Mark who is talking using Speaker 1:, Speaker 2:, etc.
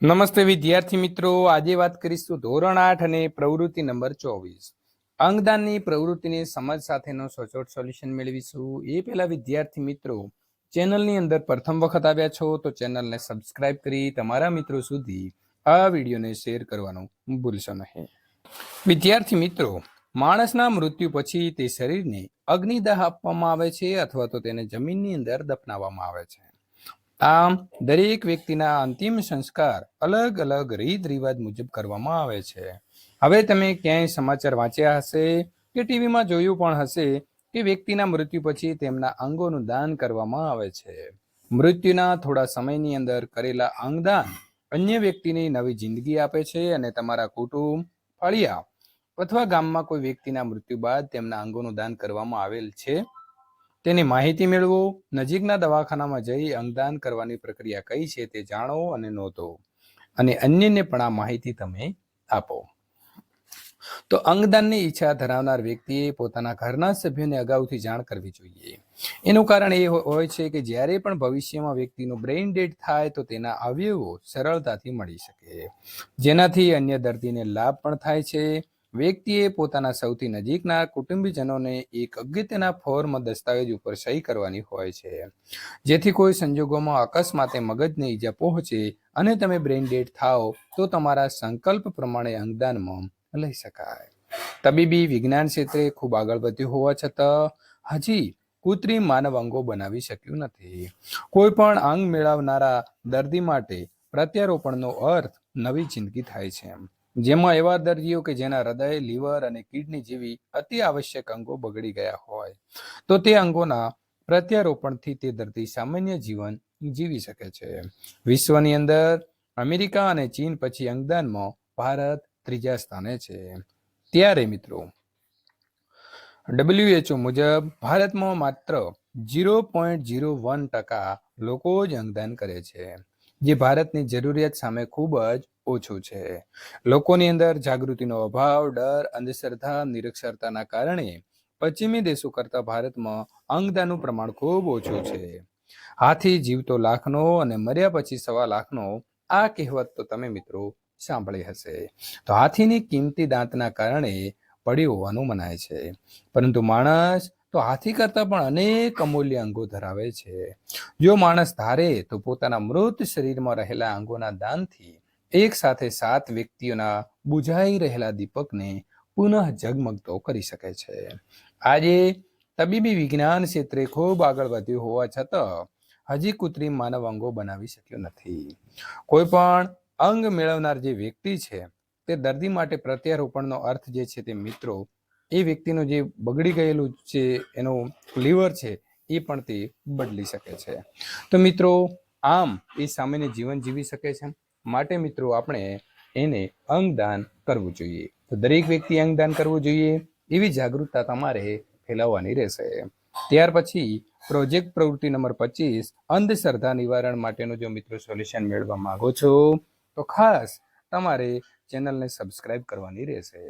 Speaker 1: નમસ્તે વિદ્યાર્થી મિત્રો, આજે વાત કરીશું ધોરણ 8 અને પ્રવૃત્તિ નંબર 24 અંગદાનની પ્રવૃત્તિની સમજ સાથેનો સચોટ સોલ્યુશન મેળવીશું. એ પહેલા વિદ્યાર્થી મિત્રો, ચેનલની અંદર પ્રથમ વખત આવ્યા છો તો ચેનલને સબસ્ક્રાઇબ કરી તમારા મિત્રો સુધી આ વિડીયોને શેર કરવાનું ભૂલશો નહીં. વિદ્યાર્થી મિત્રો, માણસના મૃત્યુ પછી તે શરીરને અગ્નિદાહ આપવામાં આવે છે અથવા તો તેને જમીનની અંદર દફનાવવામાં આવે છે. આમ દરેક વ્યક્તિના અંતિમ સંસ્કાર અલગ અલગ રીત રિવાજ મુજબ કરવામાં આવે છે. હવે તમે ક્યાંય સમાચાર વાંચ્યા હશે કે ટીવીમાં જોયું પણ હશે કે વ્યક્તિના મૃત્યુ પછી તેમના અંગોનું દાન કરવામાં આવે છે. મૃત્યુના થોડા સમયની અંદર કરેલા અંગદાન અન્ય વ્યક્તિની નવી જિંદગી આપે છે અને તમારા કુટુંબ, ફળિયા અથવા ગામમાં કોઈ વ્યક્તિના મૃત્યુ બાદ તેમના અંગોનું દાન કરવામાં આવેલ છે તેની માહિતી મેળવો. નજીકના દવાખાનામાં જઈ અંગદાન કરવાની પ્રક્રિયા કઈ છે તે જાણો અને નોંધો અને અન્યને પણ આ માહિતી તમે આપો. તો અંગદાનની ઈચ્છા ધરાવનાર વ્યક્તિએ પોતાના ઘરના સભ્યોને અગાઉથી જાણ કરવી જોઈએ. એનું કારણ એ હોય છે કે જ્યારે પણ ભવિષ્યમાં વ્યક્તિનું બ્રેઇન ડેડ થાય તો તેના અવયવો સરળતાથી મળી શકે, જેનાથી અન્ય દર્દીને લાભ પણ થાય છે. વ્યક્તિએ પોતાના સૌથી નજીકના કુટુંબીજનોને એક અગત્યના ફોર્મ દસ્તાવેજ ઉપર સહી કરવાની હોય છે, જેથી કોઈ સંજોગોમાં અકસ્માતે મગજને ઈજા પહોંચે અને તમે બ્રેઇન ડેડ થાઓ તો તમારા સંકલ્પ પ્રમાણે અંગદાનમાં લઈ શકાય. તબીબી વિજ્ઞાન ક્ષેત્રે ખૂબ આગળ વધ્યું હોવા છતાં હજી કૃત્રિમ માનવ અંગો બનાવી શક્યું નથી. કોઈ પણ અંગ મેળવનારા દર્દી માટે પ્રત્યારોપણનો અર્થ નવી જિંદગી થાય છે, જેમાં એવા દર્દીઓ કે જેના હૃદય, લીવર અને કિડની જેવી અતિ આવશ્યક અંગો બગડી ગયા હોય તો તે અંગોના પ્રત્યારોપણથી તે દર્દી સામાન્ય જીવન જીવી શકે છે. વિશ્વની અંદર અમેરિકા અને ચીન પછી અંગદાનમાં ભારત ત્રીજા સ્થાને છે. ત્યારે મિત્રો WHO મુજબ ભારતમાં માત્ર 0.01% લોકો જ અંગદાન કરે છે, જે ભારતની જરૂરિયાત સામે ખૂબ જ ઓછું છે. લોકોની અંદર જાગૃતિનો અભાવ, ડર, અંધશ્રદ્ધા, નિરક્ષરતાના કારણે પશ્ચિમી દેશો કરતા ભારતમાં અંગદાનનું પ્રમાણ ખૂબ ઓછું છે. હાથી જીવતો લાખનો અને મર્યા પછી 1.25 લાખનો, આ કહેવત તો તમે મિત્રો સાંભળી હશે. તો હાથીની કિંમતી દાંતના કારણે પડી હોવાનું મનાય છે, પરંતુ માણસ તો હાથી કરતા પણ અનેક અમૂલ્ય અંગો ધરાવે છે. જો માણસ ધારે તો પોતાના મૃત શરીરમાં રહેલા અંગોના દાનથી એક સાથે 7 વ્યક્તિઓના બુઝાઈ રહેલા દીપકને પુનઃ ઝગમગતો કરી શકે છે. આજે તબીબી વિજ્ઞાન ક્ષેત્રે ખૂબ આગળ વધ્યું હોવા છતાં હજી કૃત્રિમ માનવ અંગો બનાવી શક્યો નથી. કોઈ પણ અંગ મેળવનાર જે વ્યક્તિ છે તે દર્દી માટે પ્રત્યારોપણનો અર્થ જે છે તે મિત્રો એ વ્યક્તિનું જે બગડી ગયેલું છે એનું લીવર છે એ પણ તે બદલી શકે છે. તો મિત્રો આમ એ સામાન્ય જીવન જીવી શકે છે, માટે મિત્રો આપણે એને અંગદાન કરવું જોઈએ. તો દરેક વ્યક્તિ અંગદાન કરવું જોઈએ એવી જાગૃતતા તમારે ફેલાવવાની રહેશે. ત્યાર પછી પ્રોજેક્ટ પ્રવૃત્તિ નંબર 25 અંધશ્રદ્ધા નિવારણ માટેનું જો મિત્રો સોલ્યુશન મેળવવા માંગો છો તો ખાસ તમારે ચેનલને સબસ્ક્રાઇબ કરવાની રહેશે.